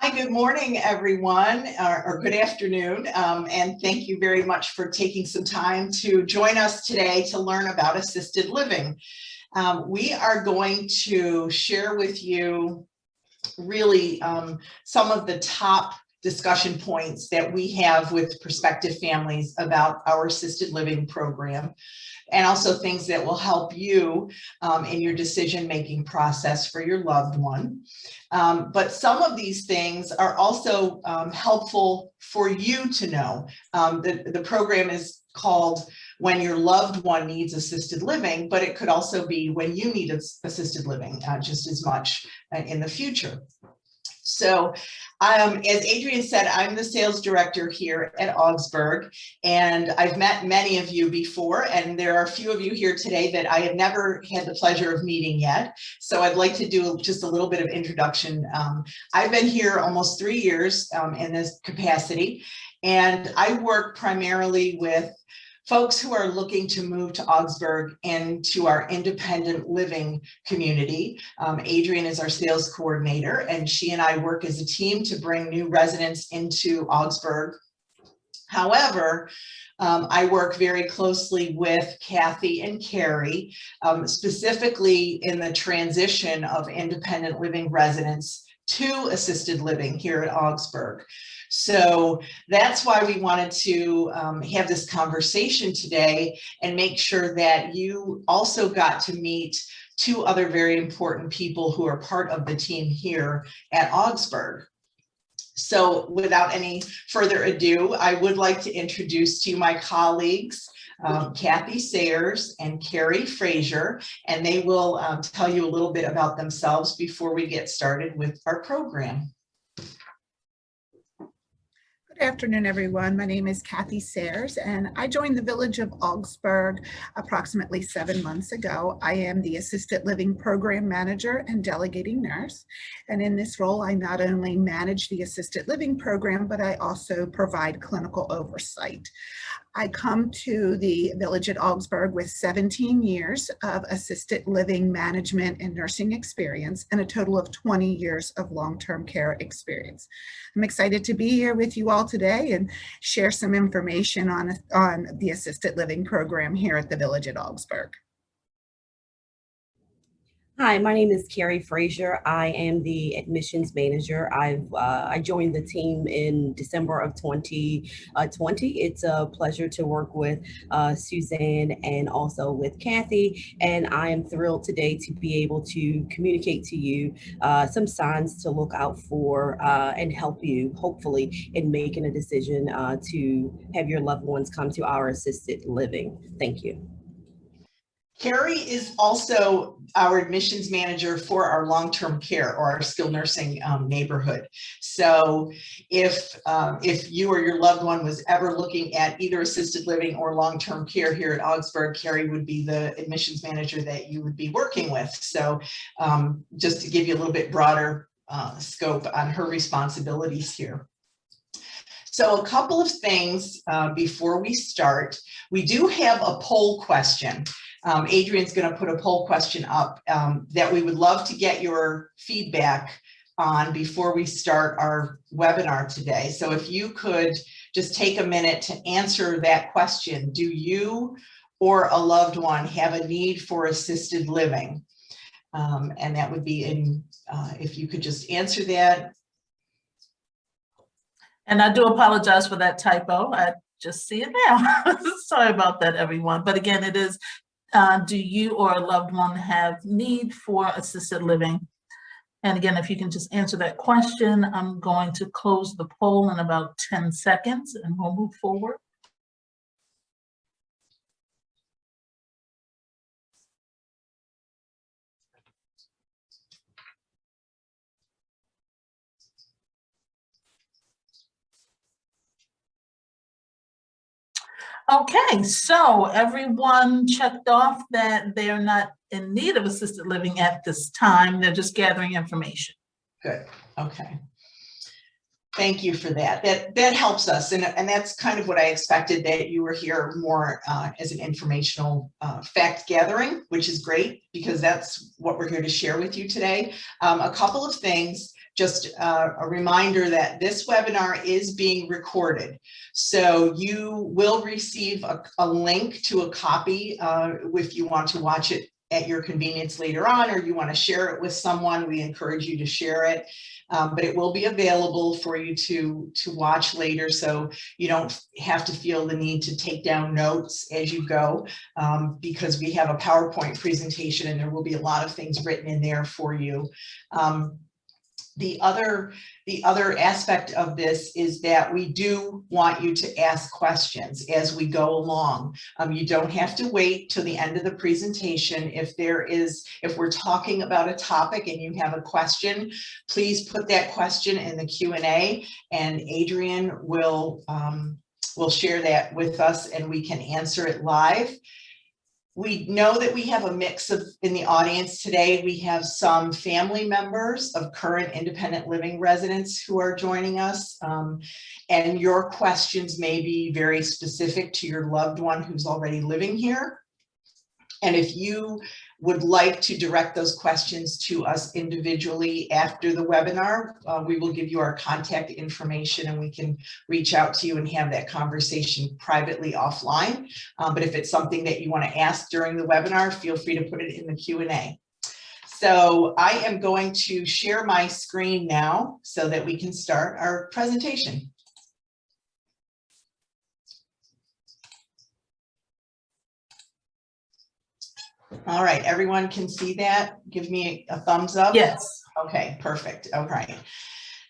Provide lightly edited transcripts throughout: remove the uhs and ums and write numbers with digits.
Hi, good morning, everyone, or good afternoon, and thank you very much for taking some time to join us today to learn about assisted living. We are going to share with you really some of the top discussion points that we have with prospective families about our assisted living program, and also things that will help you in your decision-making process for your loved one. But some of these things are also helpful for you to know. The program is called When Your Loved One Needs Assisted Living, but it could also be when you need assisted living just as much in the future. So as Adrian said, I'm the sales director here at Augsburg, and I've met many of you before, and there are a few of you here today that I have never had the pleasure of meeting yet. So I'd like to do just a little bit of introduction. I've been here almost 3 years in this capacity, and I work primarily with folks who are looking to move to Augsburg and to our independent living community. Adrian is our sales coordinator, and she and I work as a team to bring new residents into Augsburg. However, I work very closely with Kathy and Carrie, specifically in the transition of independent living residents to assisted living here at Augsburg. So that's why we wanted to have this conversation today and make sure that you also got to meet two other very important people who are part of the team here at Augsburg. So without any further ado, I would like to introduce to you my colleagues, Kathy Sayers and Carrie Frazier, and they will tell you a little bit about themselves before we get started with our program. Good afternoon, everyone. My name is Kathy Sayers, and I joined the Village of Augsburg approximately 7 months ago. I am the Assisted Living Program Manager and Delegating Nurse, and in this role, I not only manage the Assisted Living Program, but I also provide clinical oversight. I come to the Village at Augsburg with 17 years of assisted living management and nursing experience and a total of 20 years of long-term care experience. I'm excited to be here with you all today and share some information on the assisted living program here at the Village at Augsburg. Hi, my name is Carrie Frazier. I am the admissions manager. I joined the team in December of 2020. It's a pleasure to work with Suzanne and also with Kathy. And I am thrilled today to be able to communicate to you some signs to look out for and help you, hopefully, in making a decision to have your loved ones come to our assisted living. Thank you. Carrie is also our admissions manager for our long-term care or our skilled nursing neighborhood. So if you or your loved one was ever looking at either assisted living or long-term care here at Augsburg, Carrie would be the admissions manager that you would be working with. So just to give you a little bit broader scope on her responsibilities here. So a couple of things before we start. We do have a poll question. Adrian's going to put a poll question up that we would love to get your feedback on before we start our webinar today. So if you could just take a minute to answer that question. Do you or a loved one have a need for assisted living? And that would be in, if you could just answer that. And I do apologize for that typo. I just see it now. Sorry about that, everyone. But again, it is, do you or a loved one have need for assisted living? And again, if you can just answer that question, I'm going to close the poll in about 10 seconds and we'll move forward. Okay, so everyone checked off that they are not in need of assisted living at this time. They're just gathering information. Good. Okay. Thank you for that. That helps us, and that's kind of what I expected, that you were here more as an informational fact gathering, which is great because that's what we're here to share with you today. A couple of things just a reminder that this webinar is being recorded. So you will receive a link to a copy if you want to watch it at your convenience later on, or you want to share it with someone. We encourage you to share it, but it will be available for you to watch later, so you don't have to feel the need to take down notes as you go, because we have a PowerPoint presentation and there will be a lot of things written in there for you. The other aspect of this is that we do want you to ask questions as we go along. You don't have to wait till the end of the presentation. If we're talking about a topic and you have a question, please put that question in the Q&A, and Adrian will share that with us and we can answer it live. We know that we have a mix in the audience today. We have some family members of current independent living residents who are joining us, and your questions may be very specific to your loved one who's already living here. And if you would like to direct those questions to us individually after the webinar, we will give you our contact information and we can reach out to you and have that conversation privately offline. But if it's something that you want to ask during the webinar, feel free to put it in the Q&A. So I am going to share my screen now so that we can start our presentation. All right, everyone can see that? Give me a thumbs up. Yes. Okay, perfect. All right.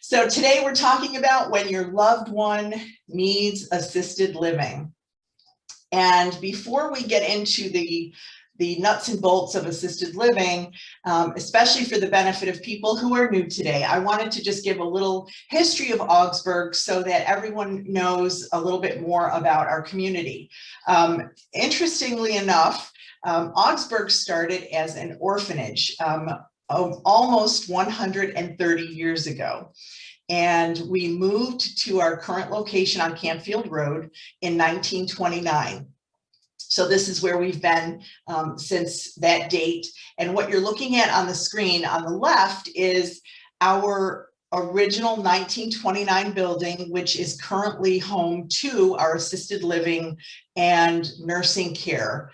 So today we're talking about when your loved one needs assisted living. And before we get into the nuts and bolts of assisted living, especially for the benefit of people who are new today, I wanted to just give a little history of Augsburg so that everyone knows a little bit more about our community. Interestingly enough, Augsburg started as an orphanage almost 130 years ago. And we moved to our current location on Campfield Road in 1929. So this is where we've been since that date. And what you're looking at on the screen on the left is our original 1929 building, which is currently home to our assisted living and nursing care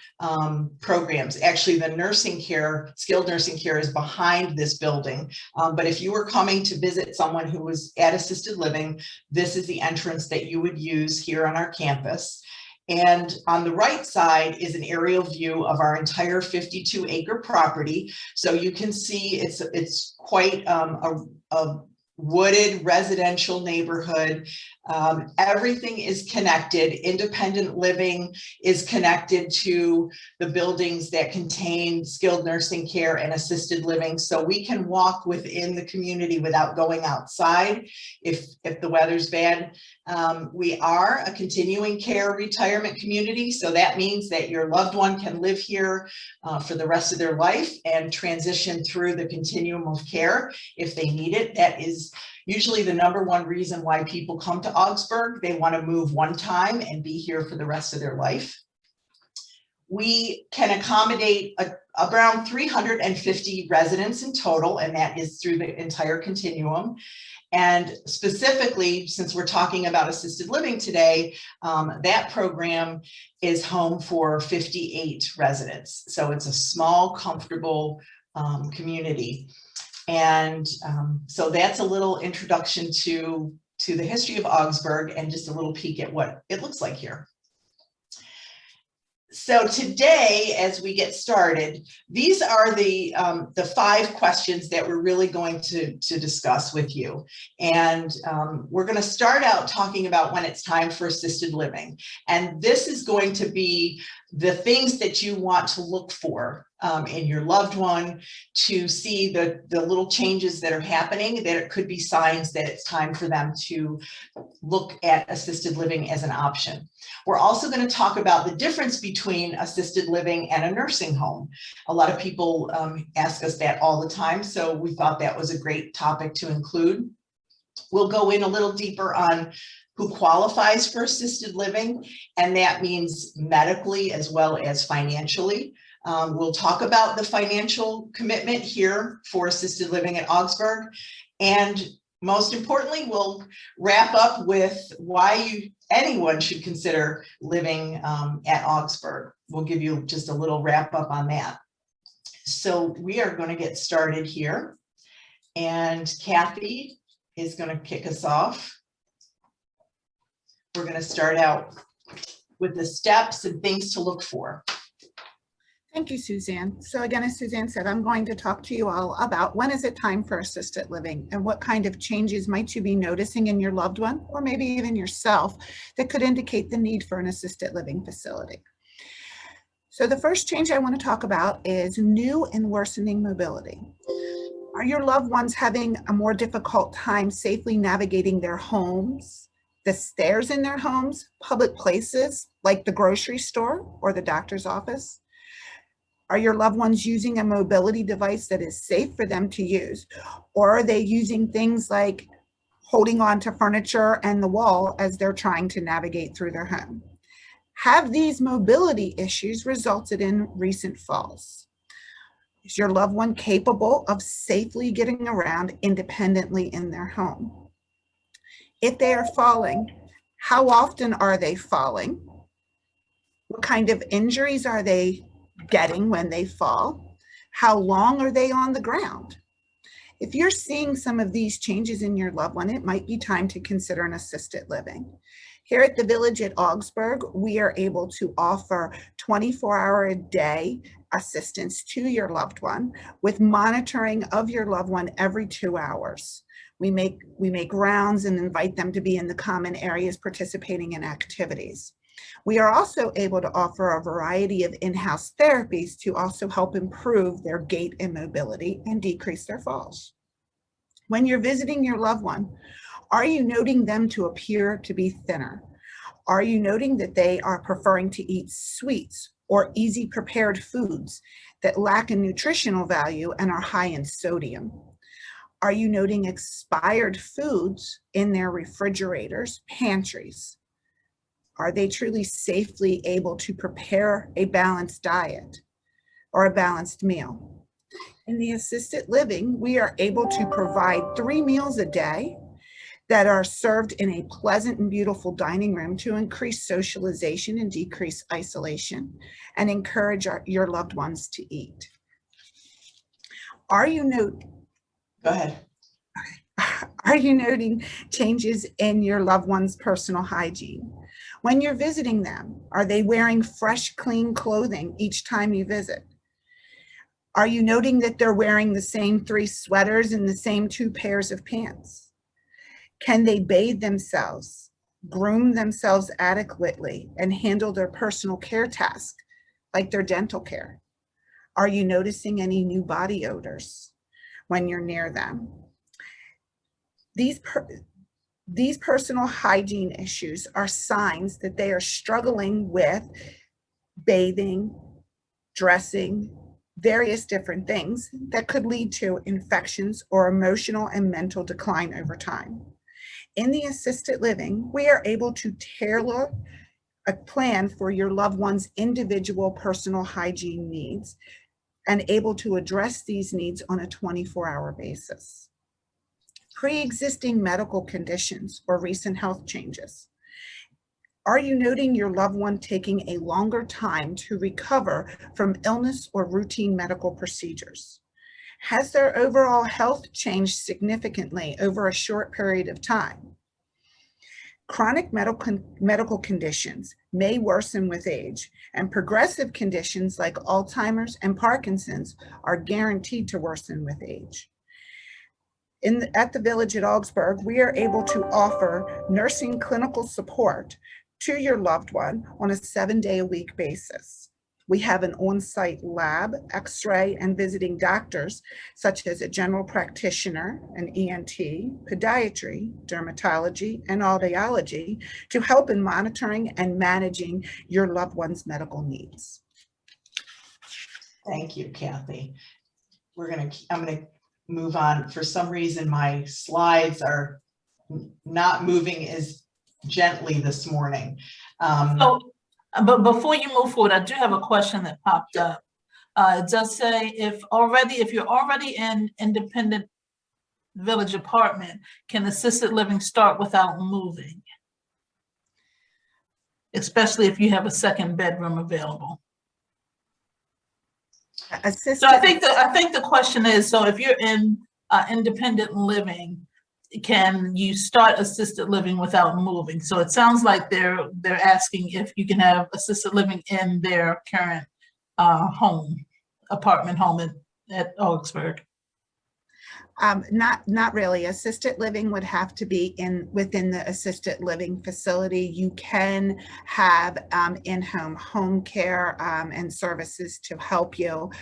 programs. Actually, the nursing care, skilled nursing care, is behind this building. But if you were coming to visit someone who was at assisted living, this is the entrance that you would use here on our campus. And on the right side is an aerial view of our entire 52-acre property. So you can see it's quite a wooded residential neighborhood. Everything is connected. Independent living is connected to the buildings that contain skilled nursing care and assisted living. So we can walk within the community without going outside if the weather's bad. We are a continuing care retirement community. So that means that your loved one can live here for the rest of their life and transition through the continuum of care if they need it. That is usually the #1 reason why people come to Augsburg. They want to move one time and be here for the rest of their life. We can accommodate around 350 residents in total, and that is through the entire continuum. And specifically, since we're talking about assisted living today, that program is home for 58 residents. So it's a small, comfortable community. And so that's a little introduction to the history of Augsburg and just a little peek at what it looks like here. So today, as we get started, these are the 5 questions that we're really going to discuss with you. And we're going to start out talking about when it's time for assisted living. And this is going to be the things that you want to look for in your loved one to see the little changes that are happening, that it could be signs that it's time for them to look at assisted living as an option. We're also going to talk about the difference between assisted living and a nursing home. A lot of people ask us that all the time, so we thought that was a great topic to include. We'll go in a little deeper on who qualifies for assisted living, and that means medically as well as financially. We'll talk about the financial commitment here for assisted living at Augsburg, And most importantly, we'll wrap up with why anyone should consider living at Augsburg. We'll give you just a little wrap up on that. So we are going to get started here. And Kathy is going to kick us off. We're going to start out with the steps and things to look for. Thank you, Suzanne. So again, as Suzanne said, I'm going to talk to you all about when is it time for assisted living and what kind of changes might you be noticing in your loved one or maybe even yourself that could indicate the need for an assisted living facility. So the first change I want to talk about is new and worsening mobility. Are your loved ones having a more difficult time safely navigating their homes, the stairs in their homes, public places like the grocery store or the doctor's office? Are your loved ones using a mobility device that is safe for them to use? Or are they using things like holding on to furniture and the wall as they're trying to navigate through their home? Have these mobility issues resulted in recent falls? Is your loved one capable of safely getting around independently in their home? If they are falling, how often are they falling? What kind of injuries are they getting when they fall? How long are they on the ground? If you're seeing some of these changes in your loved one, it might be time to consider an assisted living. Here at the Village at Augsburg, we are able to offer 24-hour-a-day assistance to your loved one with monitoring of your loved one every 2 hours. We make rounds and invite them to be in the common areas participating in activities. We are also able to offer a variety of in-house therapies to also help improve their gait and mobility and decrease their falls. When you're visiting your loved one, are you noting them to appear to be thinner? Are you noting that they are preferring to eat sweets or easy prepared foods that lack a nutritional value and are high in sodium? Are you noting expired foods in their refrigerators, pantries? Are they truly safely able to prepare a balanced diet or a balanced meal? In the assisted living, we are able to provide 3 meals a day that are served in a pleasant and beautiful dining room to increase socialization and decrease isolation and encourage your loved ones to eat. Are you Go ahead. Are you noting changes in your loved one's personal hygiene? When you're visiting them, are they wearing fresh, clean clothing each time you visit? Are you noting that they're wearing the same 3 sweaters and the same 2 pairs of pants? Can they bathe themselves, groom themselves adequately, and handle their personal care tasks, like their dental care? Are you noticing any new body odors when you're near them? These personal hygiene issues are signs that they are struggling with bathing, dressing, various different things that could lead to infections or emotional and mental decline over time. In the assisted living, we are able to tailor a plan for your loved one's individual personal hygiene needs and able to address these needs on a 24-hour basis. Pre-existing medical conditions or recent health changes. Are you noting your loved one taking a longer time to recover from illness or routine medical procedures? Has their overall health changed significantly over a short period of time? Chronic medical conditions may worsen with age, and progressive conditions like Alzheimer's and Parkinson's are guaranteed to worsen with age. At the Village at Augsburg, we are able to offer nursing clinical support to your loved one on a 7-day-a-week basis. We have an on-site lab, x-ray, and visiting doctors, such as a general practitioner, an ENT, podiatry, dermatology, and audiology, to help in monitoring and managing your loved one's medical needs. Thank you, Kathy. I'm gonna move on. For some reason, my slides are not moving as gently this morning. But before you move forward, I do have a question that popped up. It does say if you're already in independent village apartment, can assisted living start without moving? Especially if you have a second bedroom available. Assisted. So I think the question is, so if you're in independent living, can you start assisted living without moving? So it sounds like they're asking if you can have assisted living in their current apartment home at Augsburg. Not really. Assisted living would have to be within the assisted living facility. You can have in-home home care and services to help you,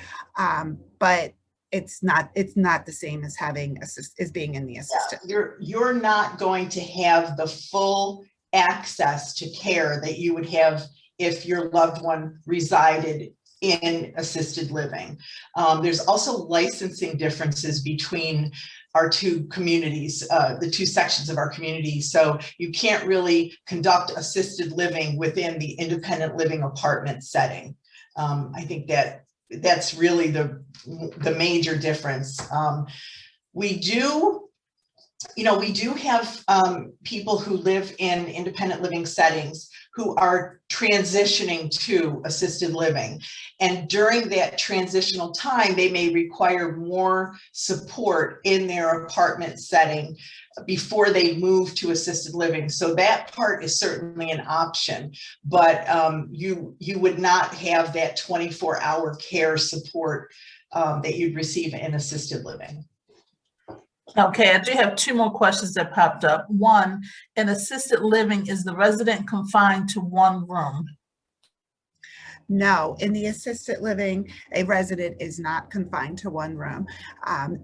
but it's not the same as having as being in the assisted. Yeah, you're not going to have the full access to care that you would have if your loved one resided in assisted living. There's also licensing differences between our two communities, the two sections of our community. So you can't really conduct assisted living within the independent living apartment setting. I think that's really the major difference. We do have people who live in independent living settings who are transitioning to assisted living. And during that transitional time, they may require more support in their apartment setting before they move to assisted living. So that part is certainly an option, but you would not have that 24-hour care support that you'd receive in assisted living. Okay, I do have two more questions that popped up. One, in assisted living, is the resident confined to one room? No, in the assisted living, a resident is not confined to one room.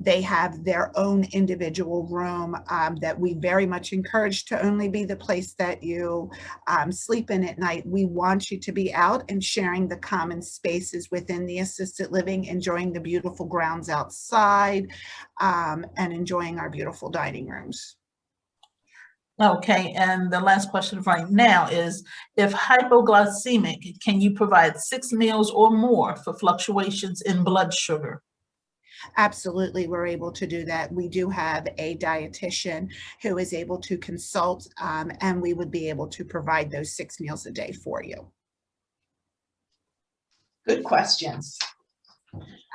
They have their own individual room that we very much encourage to only be the place that you sleep in at night. We want you to be out and sharing the common spaces within the assisted living, enjoying the beautiful grounds outside, and enjoying our beautiful dining rooms. Okay, and the last question right now is, if hypoglycemic, can you provide 6 meals or more for fluctuations in blood sugar? Absolutely, we're able to do that. We do have a dietitian who is able to consult, and we would be able to provide those 6 meals a day for you. Good questions.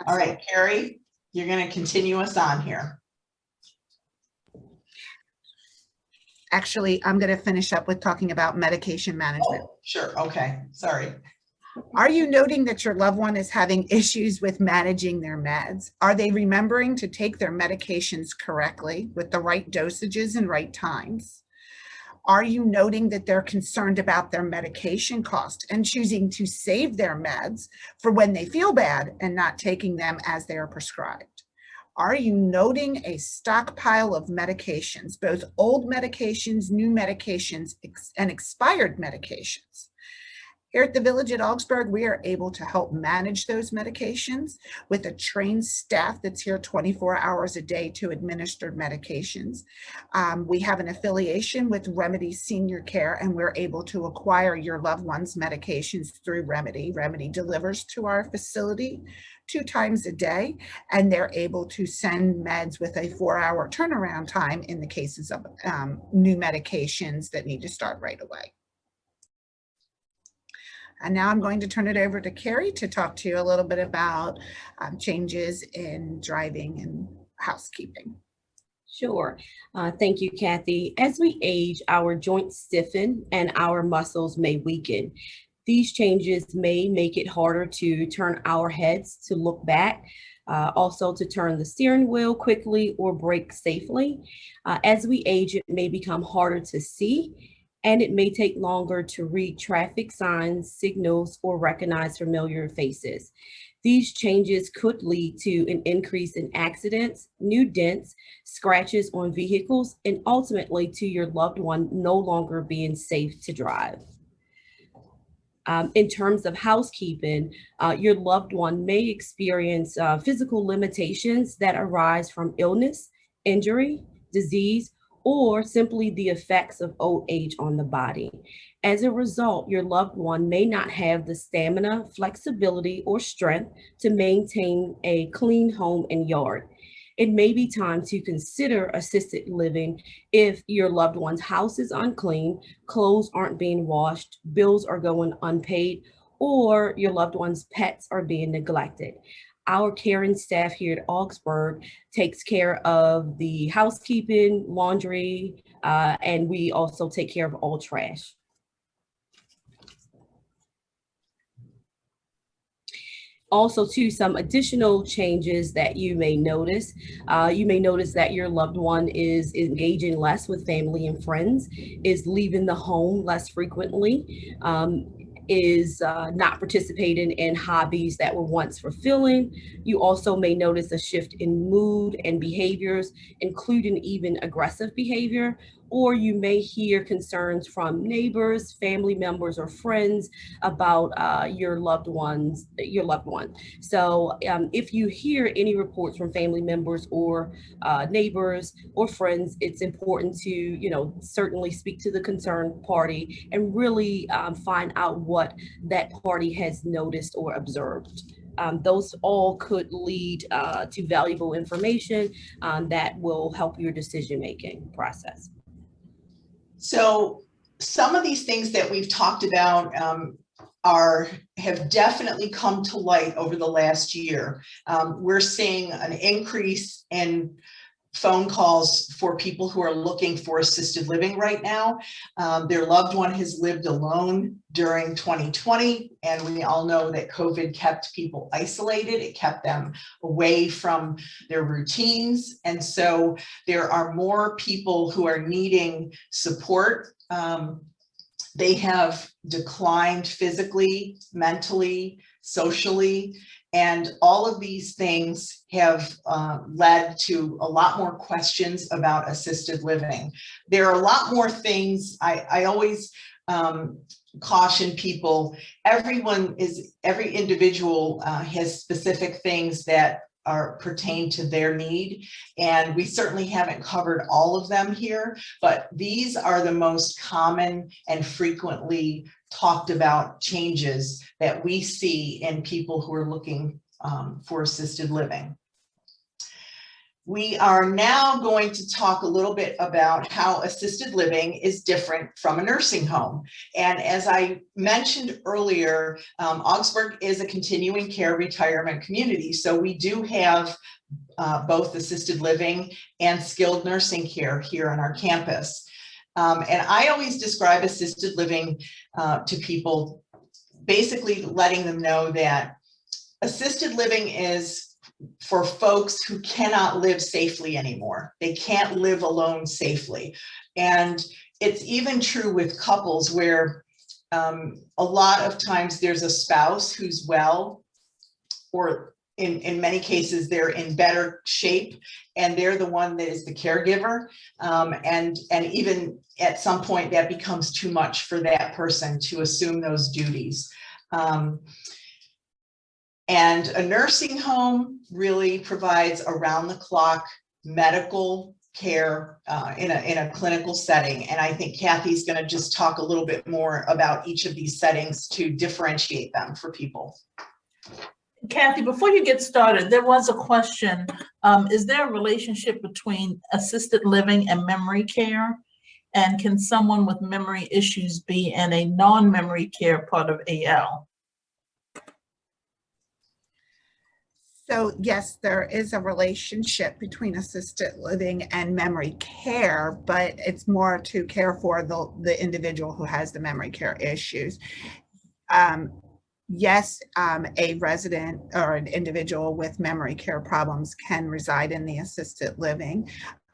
All right, Carrie, you're going to continue us on here. Actually, I'm going to finish up with talking about medication management. Oh, sure. Okay. Sorry. Are you noting that your loved one is having issues with managing their meds? Are they remembering to take their medications correctly with the right dosages and right times? Are you noting that they're concerned about their medication cost and choosing to save their meds for when they feel bad and not taking them as they are prescribed? Are you noting a stockpile of medications, both old medications, new medications, and expired medications? Here at the Village at Augsburg, we are able to help manage those medications with a trained staff that's here 24 hours a day to administer medications. We have an affiliation with Remedy Senior Care, and we're able to acquire your loved one's medications through Remedy. Remedy delivers to our facility 2 times a day, and they're able to send meds with a 4-hour turnaround time in the cases of new medications that need to start right away. And now I'm going to turn it over to Carrie to talk to you a little bit about changes in driving and housekeeping. Sure. Thank you, Kathy. As we age, our joints stiffen and our muscles may weaken. These changes may make it harder to turn our heads to look back, also to turn the steering wheel quickly or brake safely. As we age, it may become harder to see, and it may take longer to read traffic signs, signals, or recognize familiar faces. These changes could lead to an increase in accidents, new dents, scratches on vehicles, and ultimately to your loved one no longer being safe to drive. In terms of housekeeping, your loved one may experience physical limitations that arise from illness, injury, disease, or simply the effects of old age on the body. As a result, your loved one may not have the stamina, flexibility, or strength to maintain a clean home and yard. It may be time to consider assisted living if your loved one's house is unclean, clothes aren't being washed, bills are going unpaid, or your loved one's pets are being neglected. Our caring staff here at Augsburg takes care of the housekeeping, laundry, and we also take care of all trash. Also, to some additional changes that you may notice. You may notice that your loved one is engaging less with family and friends, is leaving the home less frequently, is not participating in hobbies that were once fulfilling. You also may notice a shift in mood and behaviors, including even aggressive behavior, or you may hear concerns from neighbors, family members, or friends about your loved one. So if you hear any reports from family members or neighbors or friends, it's important to, certainly speak to the concerned party and really find out what that party has noticed or observed. Those all could lead to valuable information that will help your decision-making process. So some of these things that we've talked about have definitely come to light over the last year. We're seeing an increase in phone calls for people who are looking for assisted living right now. Their loved one has lived alone during 2020, and we all know that COVID kept people isolated. It kept them away from their routines. And so there are more people who are needing support. They have declined physically, mentally, socially, and all of these things have led to a lot more questions about assisted living. There are a lot more things. I always caution people, every individual has specific things that pertain to their need. And we certainly haven't covered all of them here, but these are the most common and frequently talked about changes that we see in people who are looking for assisted living. We are now going to talk a little bit about how assisted living is different from a nursing home. And as I mentioned earlier, Augsburg is a continuing care retirement community. So we do have both assisted living and skilled nursing care here on our campus. And I always describe assisted living to people, basically letting them know that assisted living is for folks who cannot live safely anymore. They can't live alone safely. And it's even true with couples where a lot of times there's a spouse who's well, or in many cases, they're in better shape and they're the one that is the caregiver. And even at some point that becomes too much for that person to assume those duties. And a nursing home really provides around-the-clock medical care in a clinical setting. And I think Kathy's going to just talk a little bit more about each of these settings to differentiate them for people. Kathy, before you get started, there was a question. Is there a relationship between assisted living and memory care? And can someone with memory issues be in a non-memory care part of AL? So yes, there is a relationship between assisted living and memory care, but it's more to care for the individual who has the memory care issues. Yes, a resident or an individual with memory care problems can reside in the assisted living.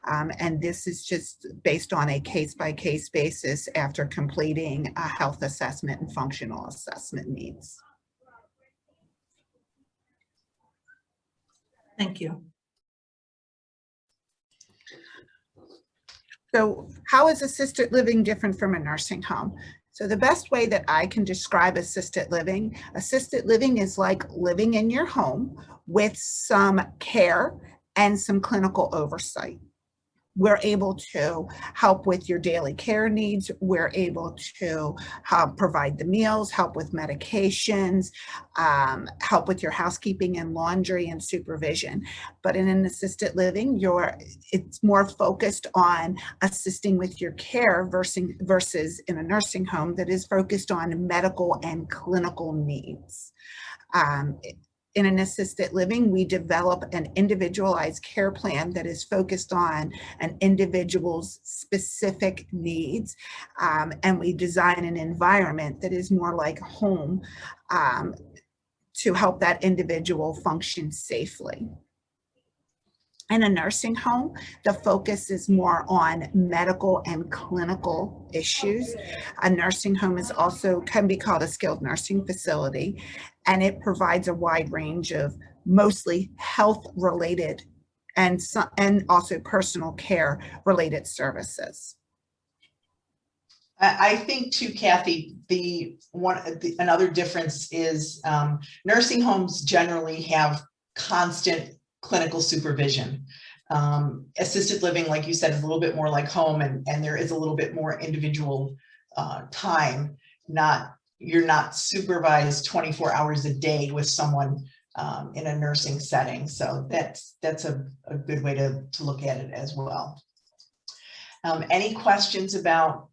And this is just based on a case-by-case basis after completing a health assessment and functional assessment needs. Thank you. So how is assisted living different from a nursing home? So the best way that I can describe assisted living is like living in your home with some care and some clinical oversight. we're able to help with your daily care needs. We're able to provide the meals, help with medications, help with your housekeeping and laundry and supervision. But in an assisted living, it's more focused on assisting with your care versus in a nursing home that is focused on medical and clinical needs. In an assisted living, we develop an individualized care plan that is focused on an individual's specific needs, and we design an environment that is more like home to help that individual function safely. In a nursing home, the focus is more on medical and clinical issues. A nursing home can be called a skilled nursing facility, and it provides a wide range of mostly health-related and also personal care-related services. I think too, Kathy, another difference is nursing homes generally have constant clinical supervision. Assisted living, like you said, is a little bit more like home, and there is a little bit more individual time. You're not supervised 24 hours a day with someone in a nursing setting. So that's a good way to look at it as well. Any questions about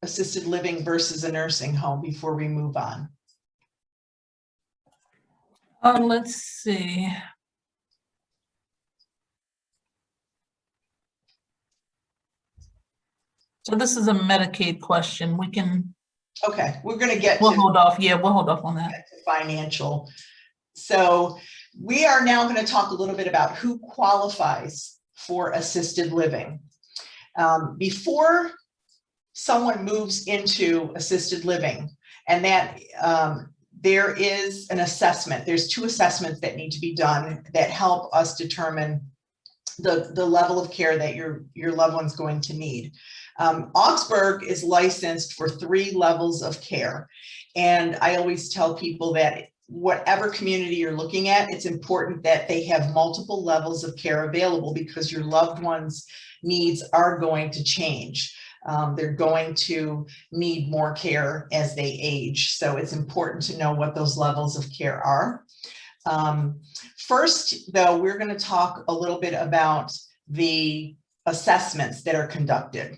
assisted living versus a nursing home before we move on? Let's see. So this is a Medicaid question. We can. Okay, we're going to get. We'll hold off. Yeah, we'll hold off on that. Financial. So we are now going to talk a little bit about who qualifies for assisted living. Before someone moves into assisted living, and that there is an assessment. There's 2 assessments that need to be done that help us determine the level of care that your loved one's going to need. Augsburg is licensed for 3 levels of care. And I always tell people that whatever community you're looking at, it's important that they have multiple levels of care available, because your loved one's needs are going to change. They're going to need more care as they age. So it's important to know what those levels of care are. First, though, we're going to talk a little bit about the assessments that are conducted.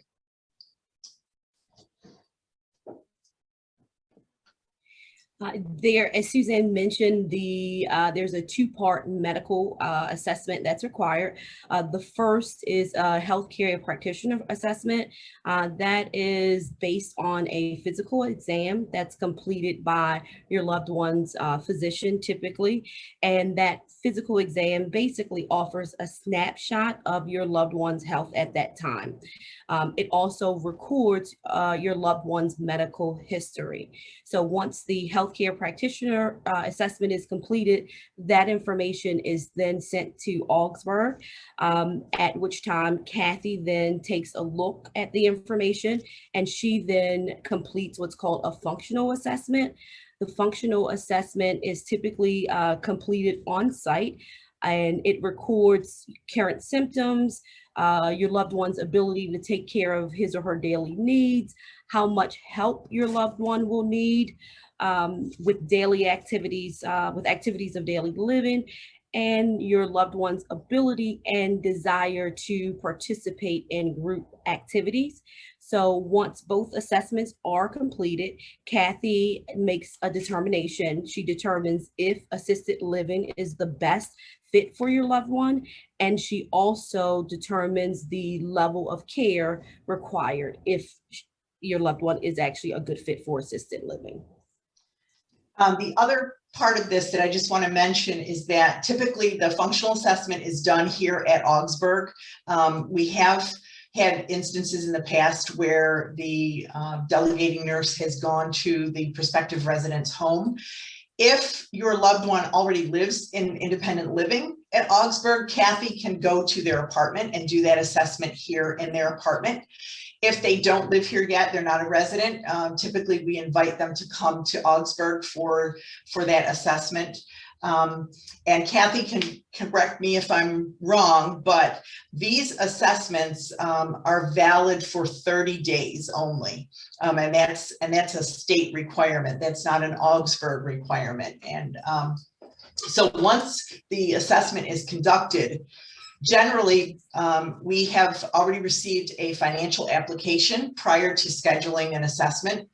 As Suzanne mentioned, there's a 2-part medical assessment that's required. The first is a healthcare practitioner assessment. That is based on a physical exam that's completed by your loved one's physician typically. And that physical exam basically offers a snapshot of your loved one's health at that time. It also records your loved one's medical history. So once the healthcare practitioner assessment is completed, that information is then sent to Augsburg, at which time Kathy then takes a look at the information, and she then completes what's called a functional assessment. The functional assessment is typically completed on site, and it records current symptoms, your loved one's ability to take care of his or her daily needs, how much help your loved one will need with daily activities, with activities of daily living, and your loved one's ability and desire to participate in group activities. So once both assessments are completed, Kathy makes a determination. She determines if assisted living is the best fit for your loved one, and she also determines the level of care required if your loved one is actually a good fit for assisted living. The other part of this that I just want to mention is that typically the functional assessment is done here at Augsburg. We have had instances in the past where the delegating nurse has gone to the prospective resident's home. If your loved one already lives in independent living at Augsburg, Kathy can go to their apartment and do that assessment here in their apartment. If they don't live here yet, they're not a resident, typically we invite them to come to Augsburg for that assessment. And Kathy can correct me if I'm wrong, but these assessments are valid for 30 days only. And that's a state requirement. That's not an Augsburg requirement. And so once the assessment is conducted, generally, we have already received a financial application prior to scheduling an assessment.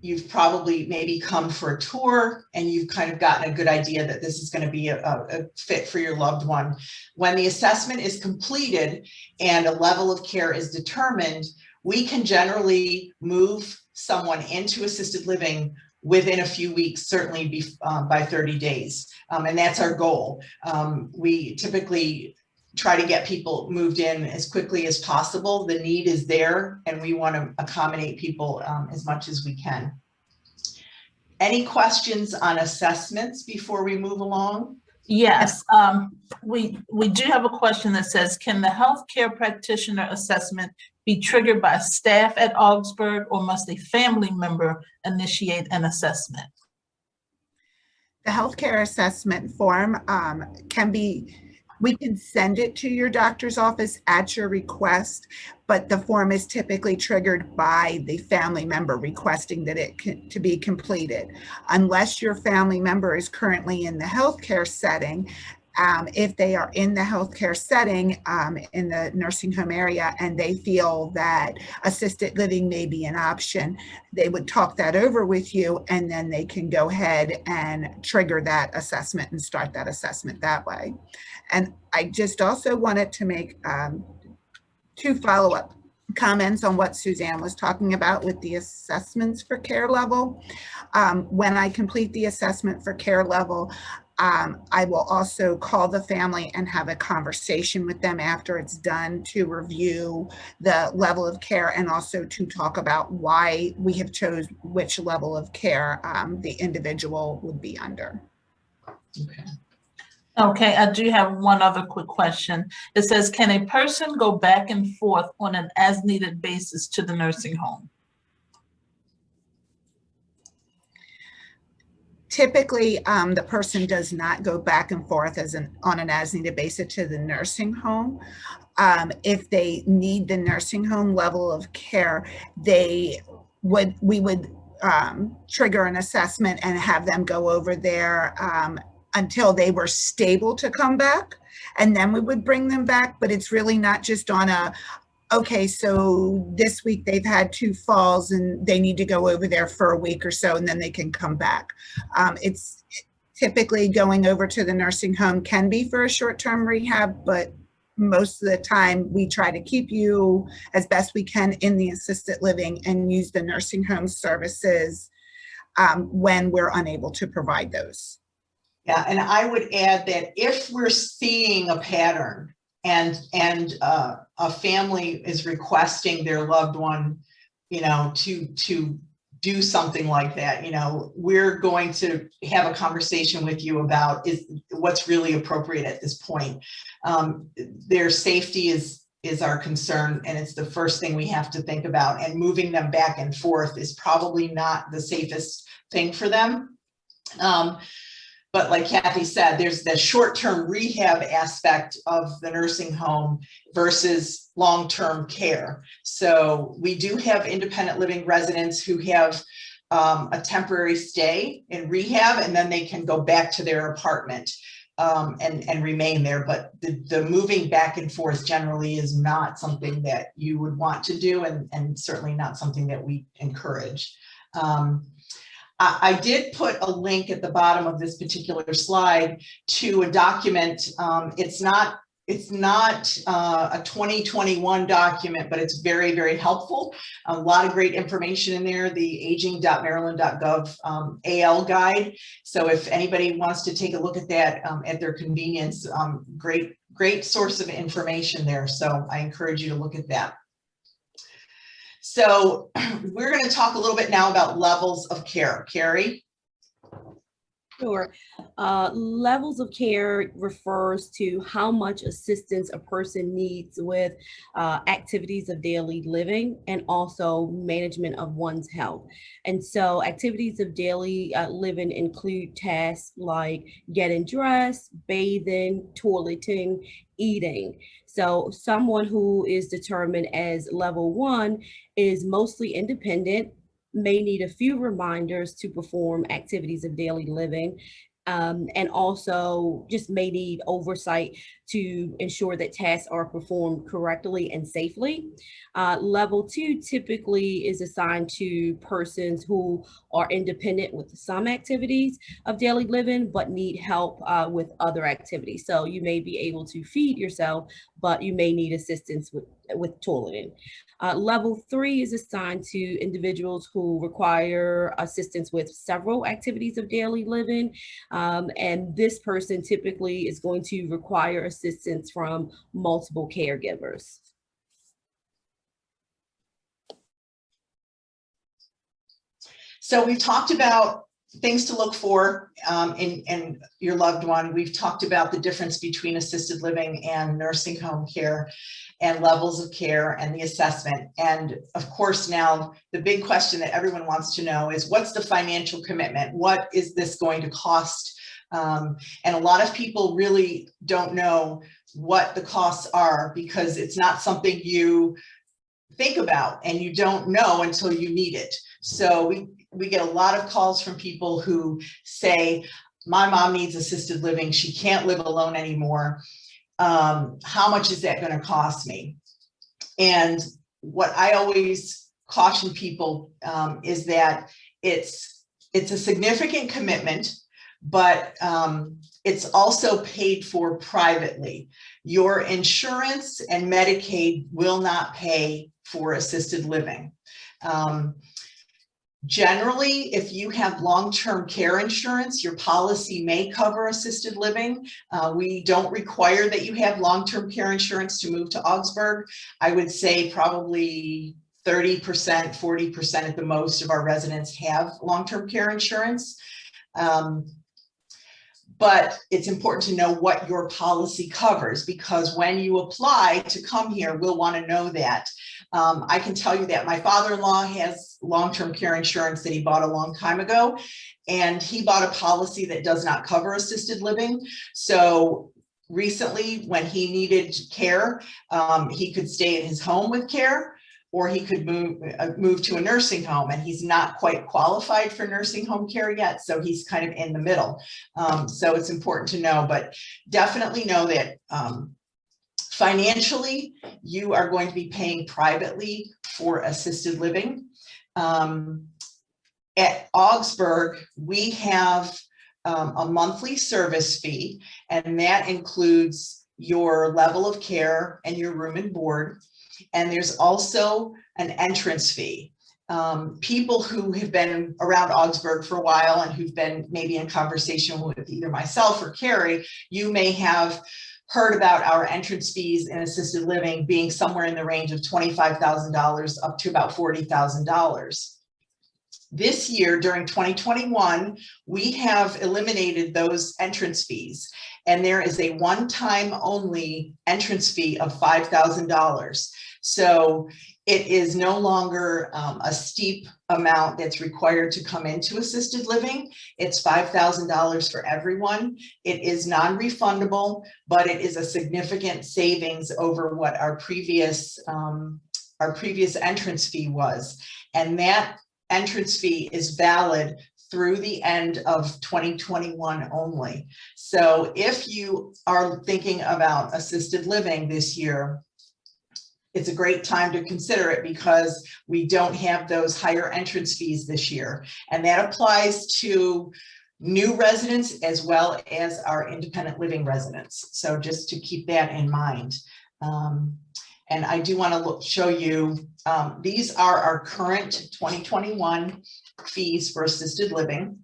You've probably maybe come for a tour and you've kind of gotten a good idea that this is going to be a fit for your loved one. When the assessment is completed and a level of care is determined, we can generally move someone into assisted living within a few weeks, certainly by 30 days. And that's our goal. We typically try to get people moved in as quickly as possible. The need is there and we want to accommodate people as much as we can. Any questions on assessments before we move along? Yes, we do have a question that says, can the healthcare practitioner assessment be triggered by staff at Augsburg, or must a family member initiate an assessment? The healthcare assessment form we can send it to your doctor's office at your request, but the form is typically triggered by the family member requesting that to be completed. Unless your family member is currently in the healthcare setting, if they are in the healthcare setting in the nursing home area and they feel that assisted living may be an option, they would talk that over with you and then they can go ahead and trigger that assessment and start that assessment that way. And I just also wanted to make 2 follow-up comments on what Suzanne was talking about with the assessments for care level. When I complete the assessment for care level, I will also call the family and have a conversation with them after it's done to review the level of care and also to talk about why we have chose which level of care the individual would be under. Okay. Okay, I do have one other quick question. It says, can a person go back and forth on an as-needed basis to the nursing home? Typically, the person does not go back and forth on an as-needed basis to the nursing home. If they need the nursing home level of care, we would trigger an assessment and have them go over there until they were stable to come back, and then we would bring them back. But it's really not just on okay, so this week they've had 2 falls and they need to go over there for a week or so and then they can come back. It's typically going over to the nursing home can be for a short-term rehab, but most of the time we try to keep you as best we can in the assisted living and use the nursing home services when we're unable to provide those. Yeah, and I would add that if we're seeing a pattern and a family is requesting their loved one, to do something like that, we're going to have a conversation with you about what's really appropriate at this point. Their safety is our concern, and it's the first thing we have to think about, and moving them back and forth is probably not the safest thing for them. But like Kathy said, there's the short-term rehab aspect of the nursing home versus long-term care. So we do have independent living residents who have a temporary stay in rehab, and then they can go back to their apartment and remain there. But the moving back and forth generally is not something that you would want to do, and certainly not something that we encourage. I did put a link at the bottom of this particular slide to a document. It's not a 2021 document, but it's very, very helpful. A lot of great information in there, the aging.maryland.gov AL guide. So if anybody wants to take a look at that at their convenience, great source of information there. So I encourage you to look at that. So we're going to talk a little bit now about levels of care. Carrie? Sure. Levels of care refers to how much assistance a person needs with activities of daily living and also management of one's health. And so activities of daily living include tasks like getting dressed, bathing, toileting, eating. So someone who is determined as level 1 is mostly independent, may need a few reminders to perform activities of daily living, and also just may need oversight to ensure that tasks are performed correctly and safely. Level 2 typically is assigned to persons who are independent with some activities of daily living, but need help with other activities. So you may be able to feed yourself, but you may need assistance with toileting. Level 3 is assigned to individuals who require assistance with several activities of daily living. And this person typically is going to require assistance from multiple caregivers. So we've talked about things to look for in your loved one. We've talked about the difference between assisted living and nursing home care and levels of care and the assessment. And of course, now the big question that everyone wants to know is, what's the financial commitment? What is this going to cost? And a lot of people really don't know what the costs are, because it's not something you think about and you don't know until you need it. So we get a lot of calls from people who say, my mom needs assisted living. She can't live alone anymore. How much is that going to cost me? And what I always caution people is that it's a significant commitment, but it's also paid for privately. Your insurance and Medicaid will not pay for assisted living. Generally, if you have long-term care insurance, your policy may cover assisted living. We don't require that you have long-term care insurance to move to Augsburg. I would say probably 30%, 40% at the most of our residents have long-term care insurance. But it's important to know what your policy covers, because when you apply to come here, we'll want to know that. I can tell you that my father-in-law has long-term care insurance that he bought a long time ago, and he bought a policy that does not cover assisted living. So recently, when he needed care, he could stay in his home with care, or he could move to a nursing home, and he's not quite qualified for nursing home care yet, so he's kind of in the middle. So it's important to know, but definitely know that financially, you are going to be paying privately for assisted living. At Augsburg, we have a monthly service fee, and that includes your level of care and your room and board. And there's also an entrance fee. People who have been around Augsburg for a while and who've been maybe in conversation with either myself or Carrie, you may have heard about our entrance fees in assisted living being somewhere in the range of $25,000 up to about $40,000. This year, during 2021, we have eliminated those entrance fees, and there is a one-time only entrance fee of $5,000. So it is no longer a steep amount that's required to come into assisted living. It's $5,000 for everyone. It is non-refundable, but it is a significant savings over what our previous entrance fee was. And that entrance fee is valid through the end of 2021 only. So if you are thinking about assisted living this year, it's a great time to consider it, because we don't have those higher entrance fees this year. And that applies to new residents as well as our independent living residents. So just to keep that in mind. And I do want to show you, these are our current 2021 fees for assisted living.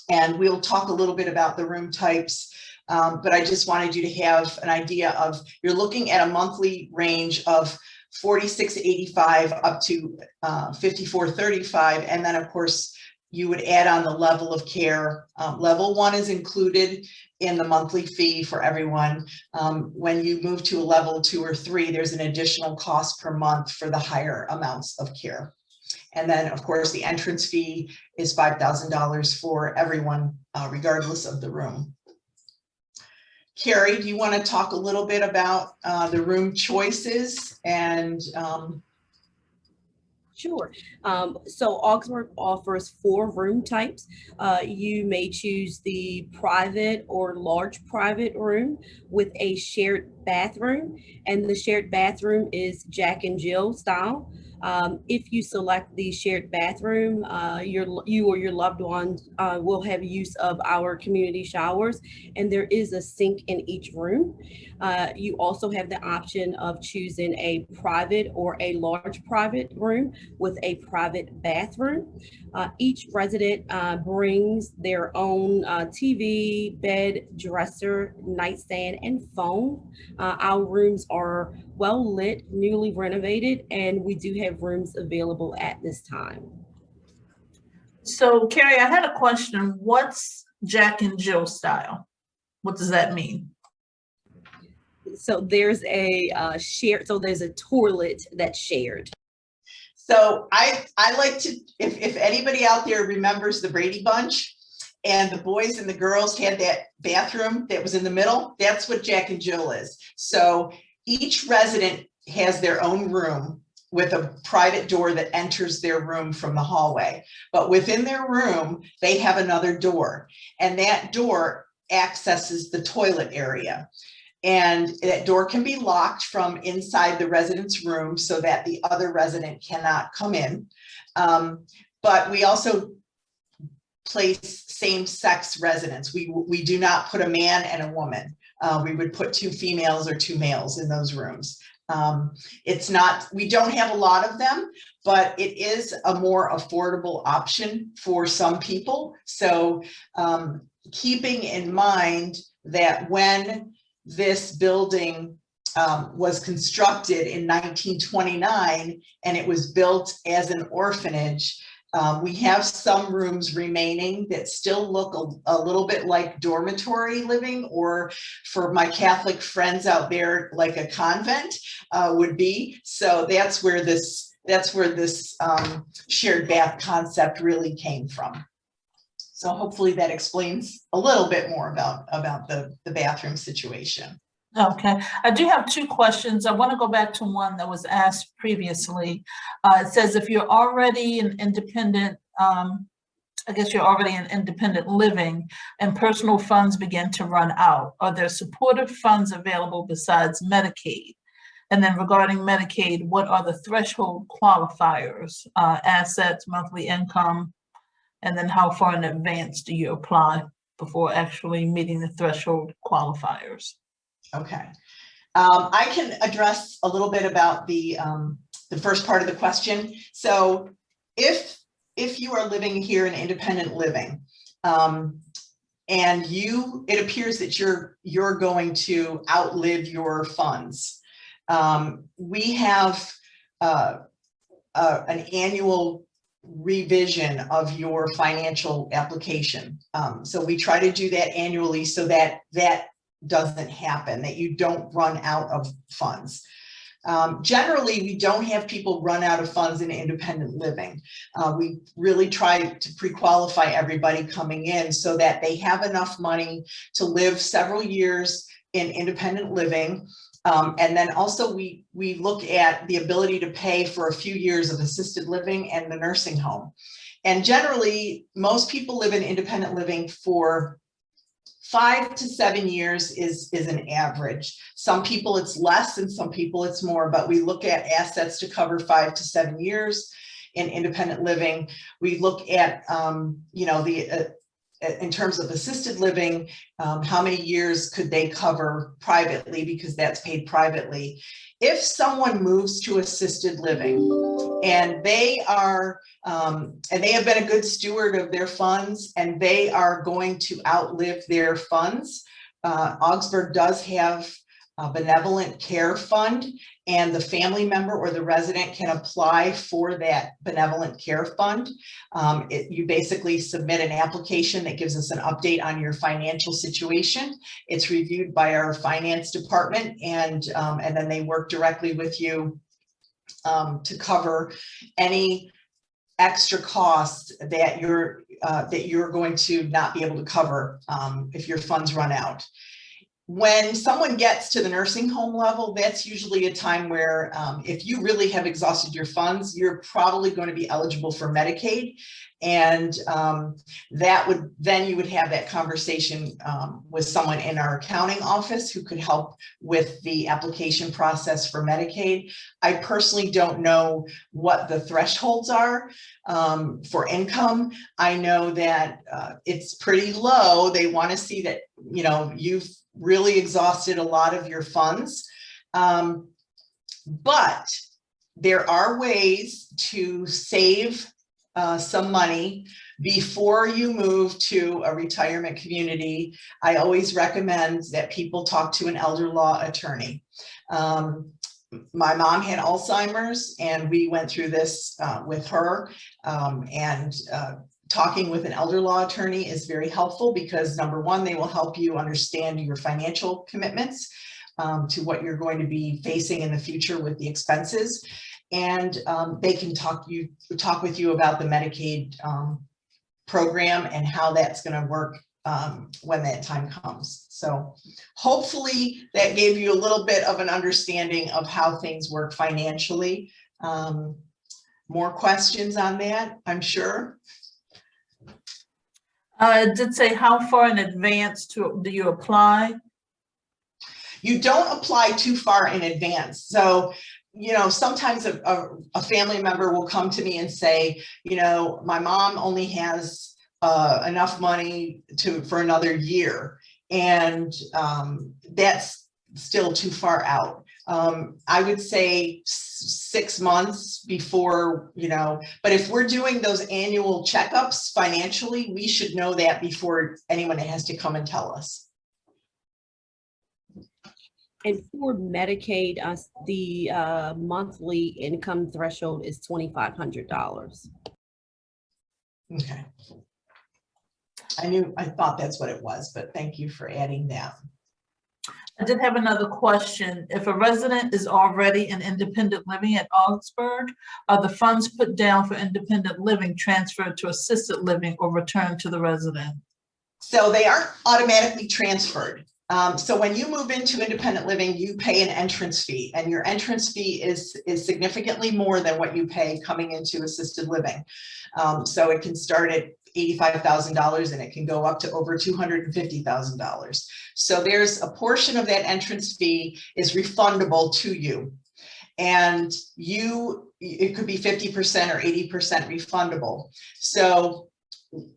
And we'll talk a little bit about the room types. But I just wanted you to have an idea of, you're looking at a monthly range of $46.85 up to $54.35. And then of course, you would add on the level of care. Level 1 is included in the monthly fee for everyone. When you move to a level 2 or 3, there's an additional cost per month for the higher amounts of care. And then, of course, the entrance fee is $5,000 for everyone, regardless of the room. Carrie, do you want to talk a little bit about the room choices and Sure. So Augsburg offers 4 room types. You may choose the private or large private room with a shared bathroom, and the shared bathroom is Jack and Jill style. If you select the shared bathroom, you or your loved ones will have use of our community showers, and there is a sink in each room. You also have the option of choosing a private or a large private room with a private bathroom. Each resident brings their own TV, bed, dresser, nightstand, and phone. Our rooms are well lit, newly renovated, and we do have rooms available at this time. So Carrie, I had a question. What's Jack and Jill style? What does that mean? So there's a there's a toilet that's shared. So I like to, if anybody out there remembers the Brady Bunch and the boys and the girls had that bathroom that was in the middle, that's what Jack and Jill is. So each resident has their own room with a private door that enters their room from the hallway. But within their room, they have another door, and that door accesses the toilet area. And that door can be locked from inside the resident's room so that the other resident cannot come in. But we also place same-sex residents. We do not put a man and a woman. We would put 2 females or 2 males in those rooms. It's not, we don't have a lot of them, but it is a more affordable option for some people. So keeping in mind that when this building was constructed in 1929 and it was built as an orphanage, we have some rooms remaining that still look a little bit like dormitory living, or for my Catholic friends out there, like a convent would be. So that's where this shared bath concept really came from. So hopefully that explains a little bit more about the bathroom situation. Okay, I do have 2 questions. I want to go back to one that was asked previously. It says if you're already an independent, I guess you're already in independent living and personal funds begin to run out, are there supportive funds available besides Medicaid? And then regarding Medicaid, what are the threshold qualifiers, assets, monthly income, and then how far in advance do you apply before actually meeting the threshold qualifiers? Okay, I can address a little bit about the first part of the question. So if you are living here in independent living, and it appears that you're going to outlive your funds, we have an annual revision of your financial application. So we try to do that annually so that doesn't happen, that you don't run out of funds. Generally, we don't have people run out of funds in independent living. We really try to pre-qualify everybody coming in so that they have enough money to live several years in independent living. And then also we look at the ability to pay for a few years of assisted living and the nursing home. And generally, most people live in independent living for 5 to 7 years is an average. Some people it's less and some people it's more, but we look at assets to cover 5 to 7 years in independent living. We look at, in terms of assisted living, how many years could they cover privately, because that's paid privately. If someone moves to assisted living and they are, and they have been a good steward of their funds and they are going to outlive their funds, Augsburg does have a benevolent care fund, and the family member or the resident can apply for that benevolent care fund. You basically submit an application that gives us an update on your financial situation. It's reviewed by our finance department, and then they work directly with you to cover any extra costs that you're going to not be able to cover if your funds run out. When someone gets to the nursing home level, that's usually a time where if you really have exhausted your funds, you're probably going to be eligible for Medicaid. And then you would have that conversation with someone in our accounting office who could help with the application process for Medicaid. I personally don't know what the thresholds are for income. I know that it's pretty low. They want to see that, you know, you've really exhausted a lot of your funds. But there are ways to save some money before you move to a retirement community. I always recommend that people talk to an elder law attorney. My mom had Alzheimer's, and we went through this with her, talking with an elder law attorney is very helpful because, number one, they will help you understand your financial commitments to what you're going to be facing in the future with the expenses. And they can talk with you about the Medicaid program and how that's going to work when that time comes. So hopefully that gave you a little bit of an understanding of how things work financially. More questions on that, I'm sure. It did say how far in advance do you apply? You don't apply too far in advance. So, you know, sometimes a family member will come to me and say, you know, my mom only has enough money for another year, and that's still too far out. I would say 6 months before, you know, but if we're doing those annual checkups financially, we should know that before anyone has to come and tell us. And for Medicaid, the monthly income threshold is $2,500. Okay. I thought that's what it was, but thank you for adding that. I did have another question. If a resident is already in independent living at Augsburg, are the funds put down for independent living transferred to assisted living or returned to the resident? So they aren't automatically transferred. So when you move into independent living, you pay an entrance fee, and your entrance fee is significantly more than what you pay coming into assisted living. So it can start at $85,000 and it can go up to over $250,000. So there's a portion of that entrance fee is refundable to you, and it could be 50% or 80% refundable. So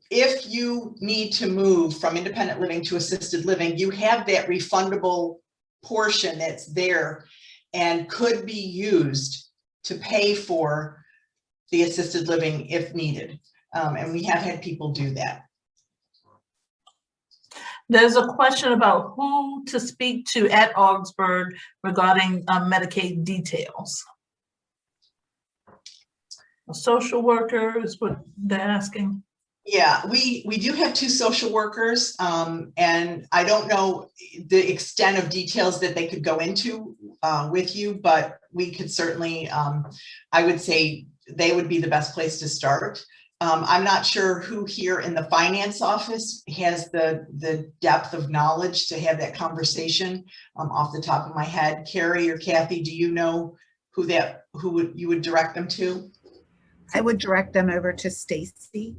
if you need to move from independent living to assisted living, you have that refundable portion that's there and could be used to pay for the assisted living if needed. And we have had people do that. There's a question about who to speak to at Augsburg regarding Medicaid details. A social worker is what they're asking. Yeah, we do have 2 social workers, and I don't know the extent of details that they could go into with you, but we could certainly, I would say they would be the best place to start. I'm not sure who here in the finance office has the depth of knowledge to have that conversation off the top of my head. Carrie or Kathy, do you know who you would direct them to? I would direct them over to Stacy.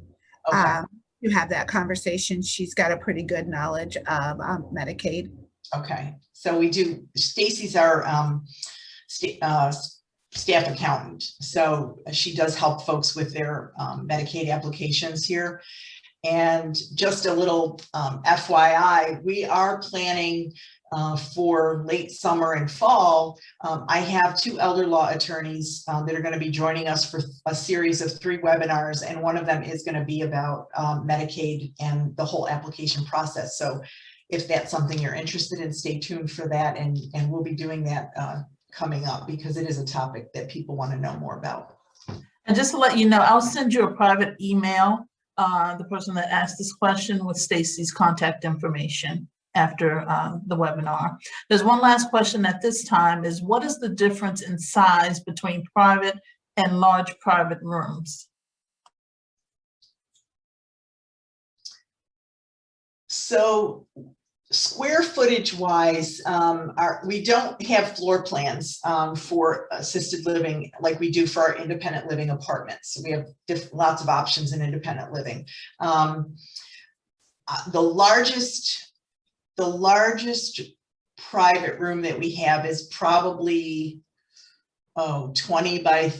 Okay. To have that conversation. She's got a pretty good knowledge of Medicaid. Okay, so we do. Stacy's our staff accountant, so she does help folks with their Medicaid applications here. And just a little FYI, we are planning for late summer and fall. I have 2 elder law attorneys that are going to be joining us for a series of 3 webinars, and one of them is going to be about Medicaid and the whole application process. So if that's something you're interested in, stay tuned for that, and we'll be doing that coming up because it is a topic that people want to know more about. And just to let you know, I'll send you a private email, the person that asked this question, with Stacy's contact information after the webinar. There's one last question at this time is, what is the difference in size between private and large private rooms? So square footage wise, we don't have floor plans for assisted living like we do for our independent living apartments. So we have lots of options in independent living. The largest private room that we have is probably 20 by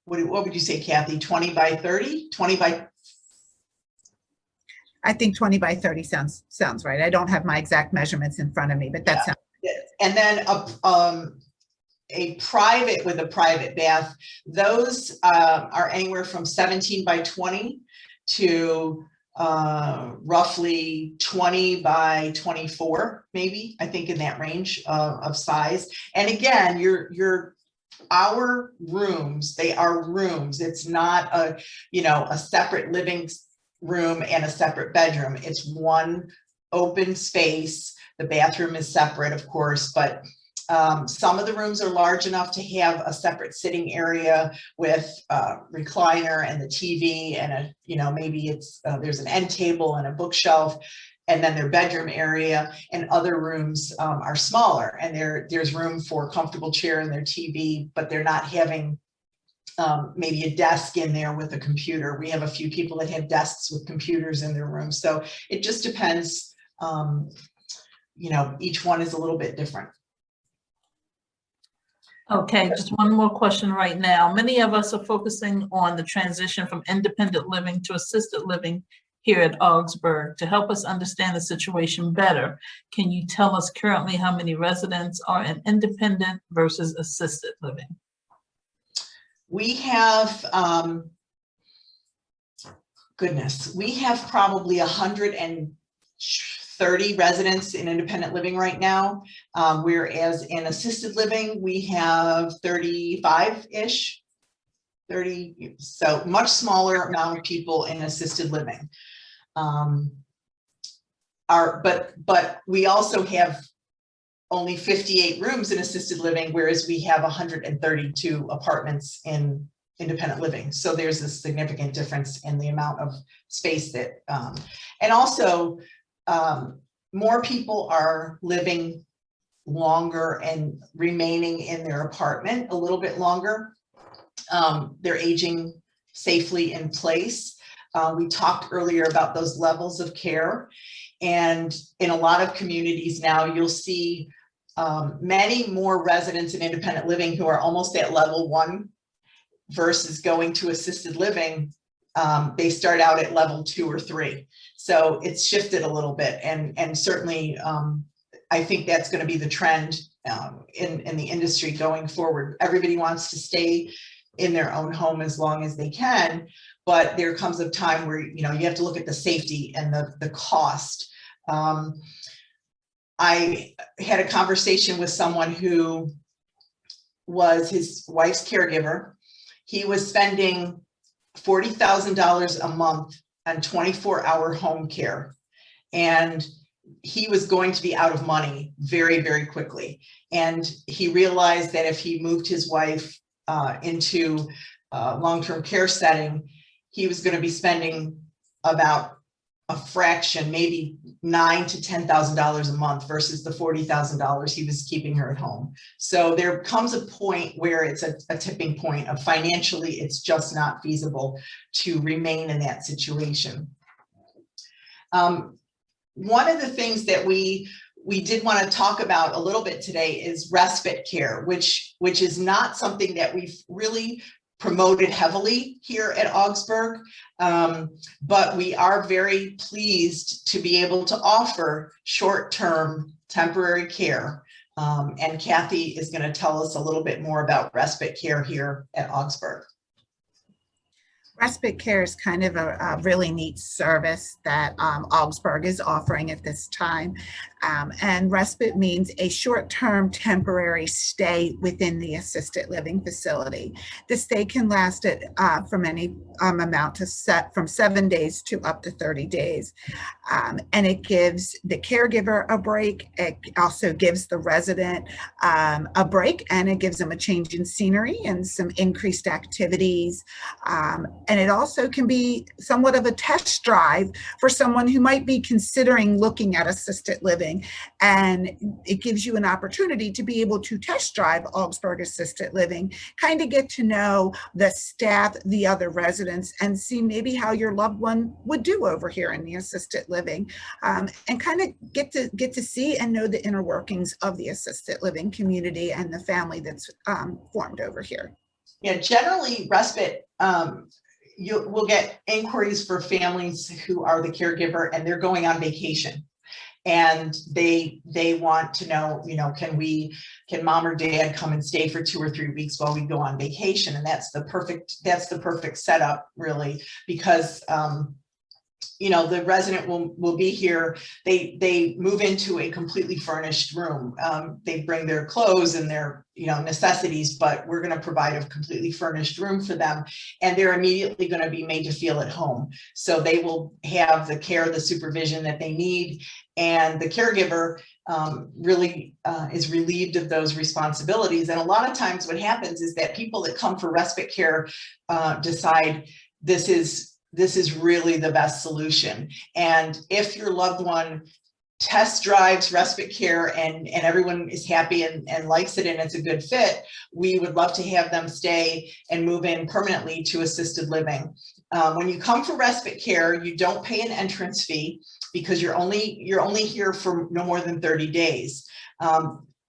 what would you say, Kathy? 20 by 30? 20 by I think 20 by 30 sounds right. I don't have my exact measurements in front of me, but that sounds. And then a private with a private bath, those are anywhere from 17 by 20 to roughly 20 by 24, maybe, I think in that range of size. And again, our rooms, they are rooms. It's not a separate living room and a separate bedroom. It's one open space. The bathroom is separate, of course, but some of the rooms are large enough to have a separate sitting area with a recliner and the TV and maybe it's there's an end table and a bookshelf, and then their bedroom area. And other rooms are smaller, and there's room for a comfortable chair and their TV, but they're not having maybe a desk in there with a computer. We have a few people that have desks with computers in their room. So it just depends. Each one is a little bit different. Okay, just one more question right now. Many of us are focusing on the transition from independent living to assisted living here at Augsburg. To help us understand the situation better, can you tell us currently how many residents are in independent versus assisted living? We have, we have probably 130 residents in independent living right now, whereas in assisted living, we have 35-ish, 30, so much smaller amount of people in assisted living. But we also have only 58 rooms in assisted living, whereas we have 132 apartments in independent living. So there's a significant difference in the amount of space that, and also more people are living longer and remaining in their apartment a little bit longer. They're aging safely in place. We talked earlier about those levels of care. And in a lot of communities now, you'll see many more residents in independent living who are almost at level 1 versus going to assisted living. They start out at level 2 or 3. So it's shifted a little bit. And certainly, I think that's going to be the trend in the industry going forward. Everybody wants to stay in their own home as long as they can, but there comes a time where you have to look at the safety and the cost. I had a conversation with someone who was his wife's caregiver. He was spending $40,000 a month on 24-hour home care, and he was going to be out of money very, very quickly. And he realized that if he moved his wife into a long-term care setting, he was going to be spending about a fraction, maybe $9,000 to $10,000 a month versus the $40,000 he was keeping her at home. So there comes a point where it's a tipping point of financially, it's just not feasible to remain in that situation. One of the things that we did want to talk about a little bit today is respite care, which is not something that we've really promoted heavily here at Augsburg, but we are very pleased to be able to offer short-term temporary care. And Kathy is going to tell us a little bit more about respite care here at Augsburg. Respite care is kind of a really neat service that Augsburg is offering at this time. And respite means a short-term temporary stay within the assisted living facility. The stay can last from any amount to from 7 days to up to 30 days. And it gives the caregiver a break. It also gives the resident a break, and it gives them a change in scenery and some increased activities. And it also can be somewhat of a test drive for someone who might be considering looking at assisted living. And it gives you an opportunity to be able to test drive Augsburg Assisted Living, kind of get to know the staff, the other residents, and see maybe how your loved one would do over here in the assisted living, and kind of get to see and know the inner workings of the assisted living community and the family that's formed over here. Yeah, generally respite, you will get inquiries for families who are the caregiver and they're going on vacation. And they want to know, can mom or dad come and stay for 2 or 3 weeks while we go on vacation? And that's the perfect setup, really, because the resident will be here. They move into a completely furnished room. They bring their clothes and their necessities, but we're going to provide a completely furnished room for them, and they're immediately going to be made to feel at home. So they will have the care, the supervision that they need, and the caregiver really is relieved of those responsibilities. And a lot of times what happens is that people that come for respite care decide this is really the best solution. And if your loved one test drives respite care and everyone is happy and likes it and it's a good fit, we would love to have them stay and move in permanently to assisted living. When you come for respite care, you don't pay an entrance fee because you're only here for no more than 30 days.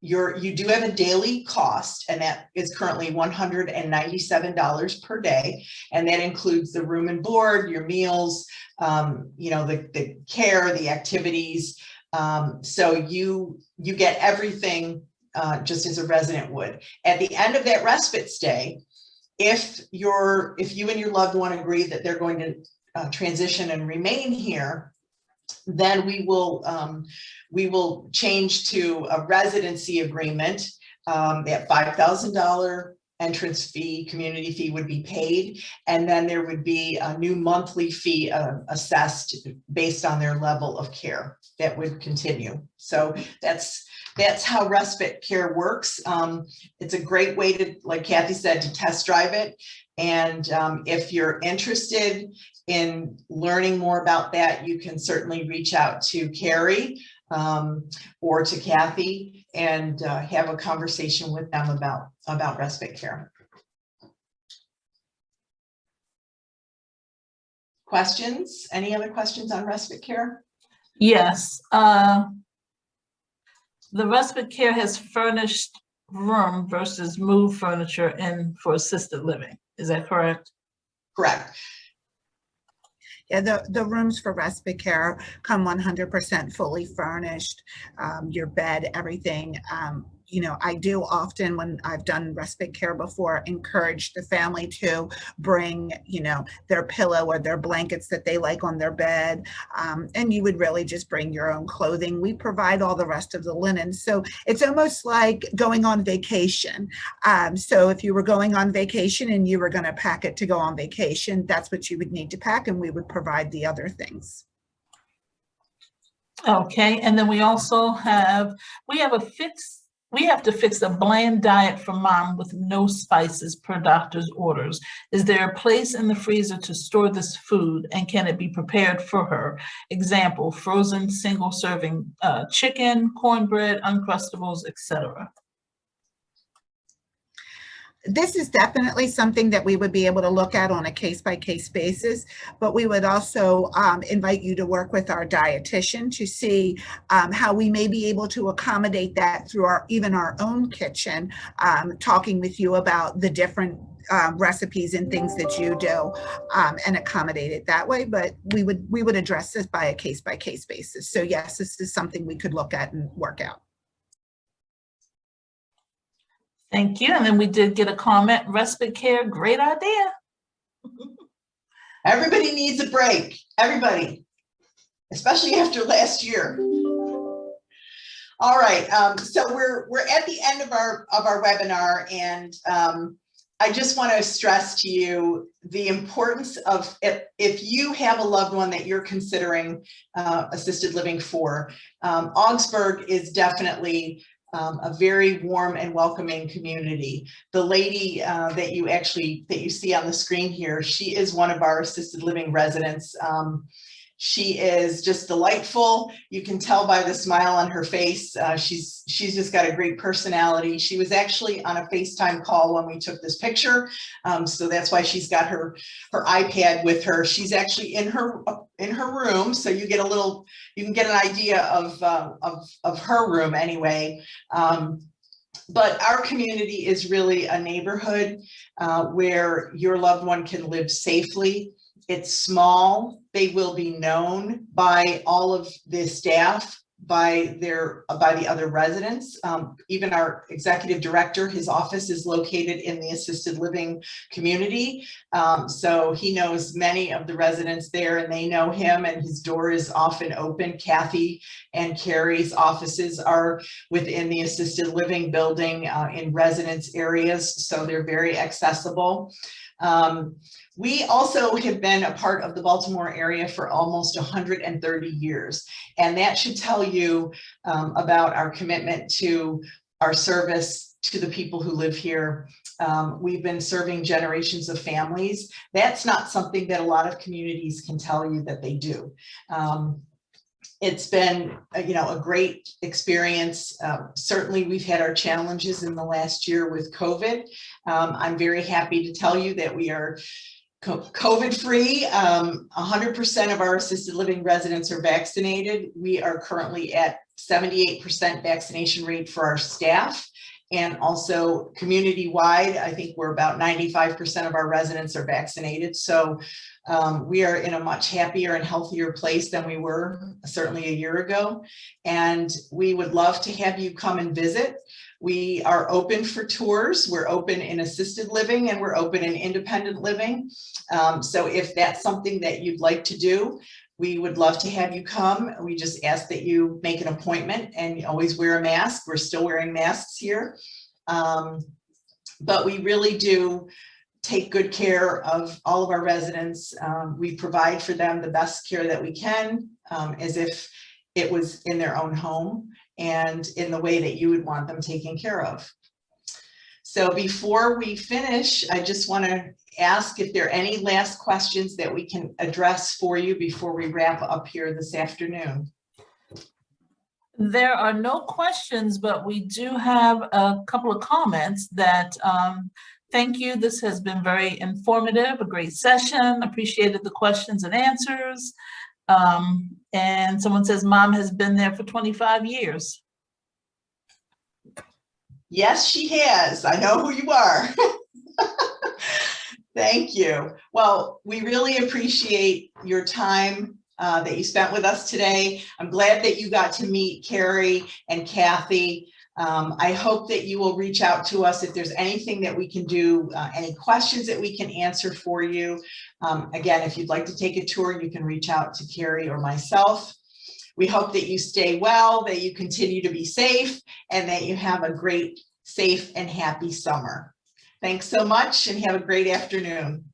You do have a daily cost, and that is currently $197 per day, and that includes the room and board, your meals, the care, the activities. So you get everything just as a resident would. At the end of that respite stay, if you and your loved one agree that they're going to transition and remain here, then we will change to a residency agreement. That $5,000 entrance fee, community fee would be paid, and then there would be a new monthly fee assessed based on their level of care that would continue. So that's how respite care works. It's a great way to, like Kathy said, to test drive it. And if you're interested in learning more about that, you can certainly reach out to Carrie or to Kathy and have a conversation with them about respite care. Questions? Any other questions on respite care? Yes. The respite care has furnished room versus move furniture in for assisted living. Is that correct? Correct. Yeah, the rooms for respite care come 100% fully furnished, your bed, everything. I do often, when I've done respite care before, encourage the family to bring, their pillow or their blankets that they like on their bed. And you would really just bring your own clothing. We provide all the rest of the linen. So it's almost like going on vacation. So if you were going on vacation and you were going to pack it to go on vacation, that's what you would need to pack, and we would provide the other things. Okay, and then we have to fix a bland diet for mom with no spices per doctor's orders. Is there a place in the freezer to store this food, and can it be prepared for her? Example, frozen single serving chicken, cornbread, Uncrustables, etc. This is definitely something that we would be able to look at on a case-by-case basis, but we would also invite you to work with our dietitian to see how we may be able to accommodate that through even our own kitchen, talking with you about the different recipes and things that you do, and accommodate it that way. But we would address this by a case-by-case basis. So yes, this is something we could look at and work out. Thank you. And then we did get a comment, respite care, great idea. Everybody needs a break, everybody, especially after last year. All right, so we're at the end of our webinar, and I just want to stress to you the importance of if you have a loved one that you're considering assisted living for, Augsburg is definitely a very warm and welcoming community. The lady that you see on the screen here, she is one of our assisted living residents. She is just delightful. You can tell by the smile on her face. She's just got a great personality. She was actually on a FaceTime call when we took this picture. So that's why she's got her iPad with her. She's actually in her room. So you can get an idea of her room anyway. But our community is really a neighborhood where your loved one can live safely. It's small. They will be known by all of the staff, by the other residents. Even our executive director, his office is located in the assisted living community. So he knows many of the residents there, and they know him, and his door is often open. Kathy and Carrie's offices are within the assisted living building in residence areas, so they're very accessible. We also have been a part of the Baltimore area for almost 130 years, and that should tell you about our commitment to our service to the people who live here. We've been serving generations of families. That's not something that a lot of communities can tell you that they do. It's been, a great experience. Certainly, we've had our challenges in the last year with COVID. I'm very happy to tell you that we are COVID-free. 100% of our assisted living residents are vaccinated. We are currently at 78% vaccination rate for our staff. And also community-wide, I think we're about 95% of our residents are vaccinated. So we are in a much happier and healthier place than we were certainly a year ago. And we would love to have you come and visit. We are open for tours. We're open in assisted living, and we're open in independent living. So if that's something that you'd like to do, we would love to have you come. We just ask that you make an appointment, and you always wear a mask. We're still wearing masks here. But we really do take good care of all of our residents. We provide for them the best care that we can, as if it was in their own home and in the way that you would want them taken care of. So before we finish, I just want to ask if there are any last questions that we can address for you before we wrap up here this afternoon. There are no questions, but we do have a couple of comments that thank you. This has been very informative, a great session. Appreciated the questions and answers. And someone says mom has been there for 25 years. Yes, she has. I know who you are. Thank you. Well, we really appreciate your time that you spent with us today. I'm glad that you got to meet Carrie and Kathy. I hope that you will reach out to us if there's anything that we can do, any questions that we can answer for you. Again, if you'd like to take a tour, you can reach out to Carrie or myself. We hope that you stay well, that you continue to be safe, and that you have a great, safe, and happy summer. Thanks so much, and have a great afternoon.